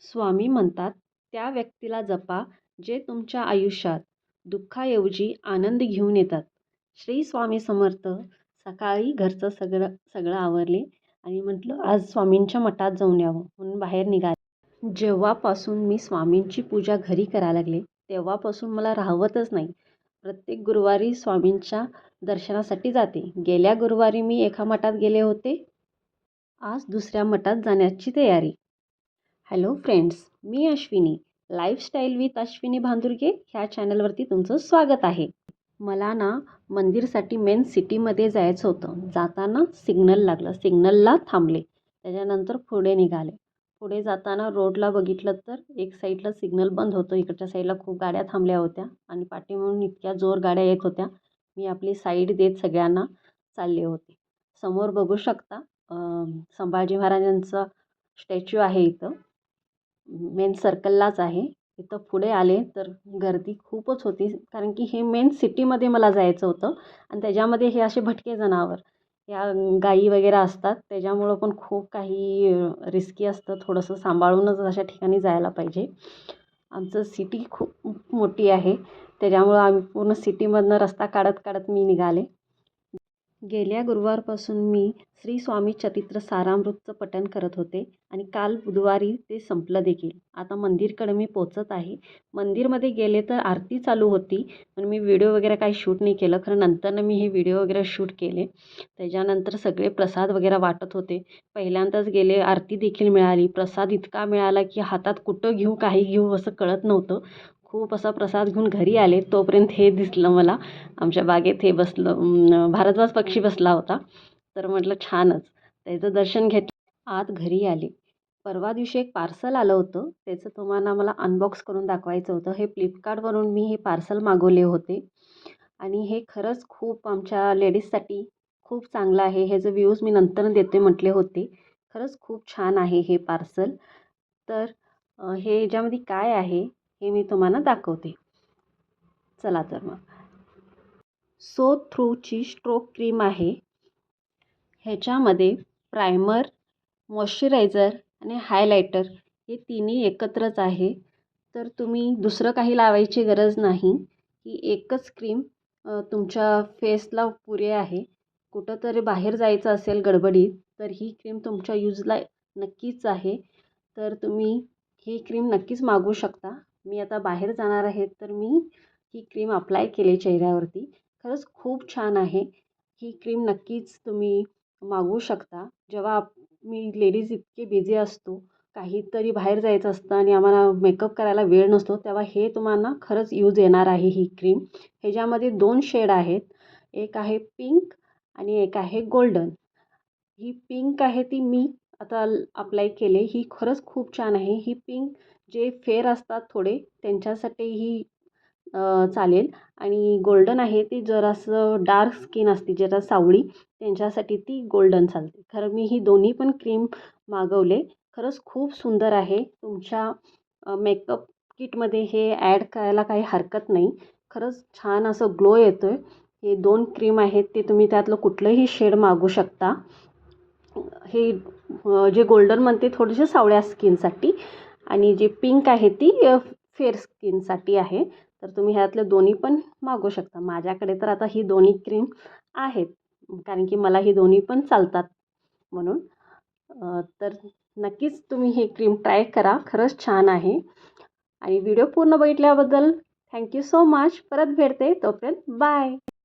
स्वामी म्हणतात, त्या व्यक्तीला जपा जे तुमच्या आयुष्यात दुःखाऐवजी आनंद घेऊन येतात. श्री स्वामी समर्थ. सकाळी घरचं सगळं सगळं आवरले आणि म्हटलं आज स्वामींच्या मठात जाऊन यावं म्हणून बाहेर निघाले. जेव्हापासून मी स्वामींची पूजा घरी करायला लागले तेव्हापासून मला राहवतच नाही. प्रत्येक गुरुवारी स्वामींच्या दर्शनासाठी जाते. गेल्या गुरुवारी मी एका मठात गेले होते. आज दुसऱ्या मठात जाण्याची तयारी. हॅलो फ्रेंड्स, मी अश्विनी. लाईफस्टाईल विथ अश्विनी भांदुर्गे ह्या चॅनलवरती तुमचं स्वागत आहे. मला ना मंदिरसाठी मेन सिटीमध्ये जायचं होतं. जाताना सिग्नल लागलं, सिग्नलला थांबले. त्याच्यानंतर पुढे निघाले. पुढे जाताना रोडला बघितलं तर एक साईडला सिग्नल बंद होतं. इकडच्या साईडला खूप गाड्या थांबल्या होत्या आणि पाठीमागून इतक्या जोर गाड्या येत होत्या. मी आपली साईड देत सगळ्यांना चालले होते. समोर बघू शकता संभाजी महाराजांचा स्टॅच्यू आहे. इथं मेन सर्कललाच आहे. इथं पुढे आले तर गर्दी खूपच होती, कारण की हे मेन सिटीमध्ये मला जायचं होतं आणि त्याच्यामध्ये हे असे भटके जनावर या गायी वगैरे असतात. त्याच्यामुळं पण खूप काही रिस्की असतं. थोडंसं सांभाळूनच अशा ठिकाणी जायला पाहिजे. आमचं सिटी खूप मोठी आहे, त्याच्यामुळं आम्ही पूर्ण सिटीमधनं रस्ता काढत काढत मी निघाले. गेल्या गुरुवारपासून मी श्री स्वामी चरित्र सारामृतचं पठण करत होते आणि काल बुधवारी ते संपलं देखील. आता मंदिरकडे मी पोचत आहे. मंदिरमध्ये गेले तर आरती चालू होती, पण मी व्हिडिओ वगैरे काही शूट नाही केलं. खरं नंतरनं मी हे व्हिडिओ वगैरे शूट केले. त्याच्यानंतर सगळे प्रसाद वगैरे वाटत होते. पहिल्यांदाच गेले, आरती देखील मिळाली. प्रसाद इतका मिळाला की हातात कुठं घेऊ काही घेऊ असं कळत नव्हतं. खूप असा प्रसाद घेऊन घरी आले तोपर्यंत हे दिसलं मला. आमच्या बागेत हे बसलं, भारद्वाज पक्षी बसला होता. तर म्हटलं छानच, त्याचं दर्शन घेतलं. आत घरी आले. परवा दिवशी एक पार्सल आलं होतं, त्याचं तुम्हाला मला अनबॉक्स करून दाखवायचं होतं. हे फ्लिपकार्टवरून मी हे पार्सल मागवले होते आणि हे खरंच खूप आमच्या लेडीजसाठी खूप चांगलं आहे. ह्याचे व्ह्यूज मी नंतर देते म्हटले होते. खरंच खूप छान आहे हे पार्सल. तर हे याच्यामध्ये काय आहे हे मी तुम्हाला दाखवते. चला तर मग. सो थ्रूची स्ट्रोक क्रीम आहे. ह्याच्यामध्ये प्रायमर, मॉइश्चरायझर आणि हायलायटर हे तिन्ही एकत्रच आहे. तर तुम्ही दुसरं काही लावायची गरज नाही. ही एकच क्रीम तुमच्या फेसला पुरे आहे. कुठंतरी बाहेर जायचं असेल गडबडीत तर ही क्रीम तुमच्या यूजला नक्कीच आहे. तर तुम्ही ही क्रीम नक्कीच मागवू शकता. मी आता बाहेर जाणार आहे तर मी ही क्रीम अप्लाय केली चेहऱ्यावरती. खरंच खूप छान आहे. ही क्रीम नक्कीच तुम्ही मागवू शकता. जेव्हा मी लेडीज इतके बिझी असतो, काहीतरी बाहेर जायचं असतं आणि आम्हाला मेकअप करायला वेळ नसतो, तेव्हा हे तुम्हाला खरंच यूज येणार आहे ही क्रीम. ह्याच्यामध्ये 2 शेड आहेत. एक आहे पिंक आणि एक आहे गोल्डन. ही पिंक आहे ती मी आता अप्लाय केले. ही खरंच खूप छान आहे. ही पिंक जे फेअर असतात थोडे त्यांच्यासाठी ही चालेल आणि गोल्डन आहे ती जरासं डार्क स्किन असते, जरा सावळी, त्यांच्यासाठी ती गोल्डन चालते. खरं मी ही दोन्ही पण क्रीम मागवले. खरंच खूप सुंदर आहे. तुमच्या मेकअप किटमध्ये हे ॲड करायला काही हरकत नाही. खरंच छान असं ग्लो येतो आहे. हे 2 क्रीम आहेत ते तुम्ही त्यातलं कुठलंही शेड मागवू शकता. हे जे गोल्डन म्हणते थोडेसे सावळ्या स्किनसाठी आणि जे पिंक आहे ती फेअर स्किनसाठी आहे. तर तुम्ही ह्यातले दोन्ही पण मागवू शकता. माझ्याकडे तर आता ही दोन्ही क्रीम आहेत, कारण की मला ही दोन्ही पण चालतात म्हणून. तर नक्कीच तुम्ही ही क्रीम ट्राय करा. खरंच छान आहे. आणि व्हिडिओ पूर्ण बघितल्याबद्दल थँक्यू सो मच. परत भेटते, तोपर्यंत बाय.